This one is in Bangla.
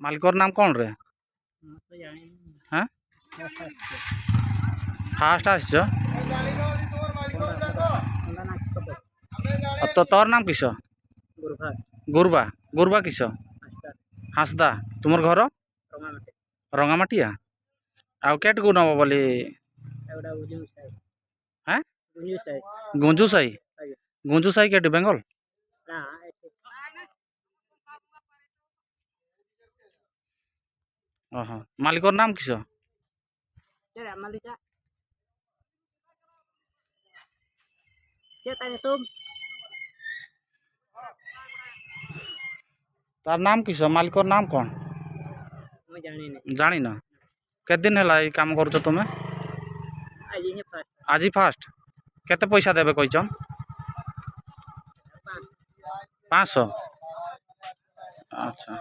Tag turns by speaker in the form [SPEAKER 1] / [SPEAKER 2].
[SPEAKER 1] ମାଲିକର ନାମ କ'ଣ ରେ? হ্যাঁ ফার্স্ট আসছ তো তোর নাম কিস? গুরবা। গুরবা কিস? হাঁসদা। তোমার ঘর রঙামাটিয়া। আউ কেটকু নব বলি? হ্যাঁ গুঞ্জু সাই। গুঞ্জু সাই কেটে বেঙ্গল? ওহ মালিকর নাম কিস? তার নাম কিস? মালিকর নাম কোন? জানি না। কেদিন হেলা এই কাম করছ তুমি? আজি ফার্স্ট। কেতে পয়সা দেবে কইছন? 500। আচ্ছা।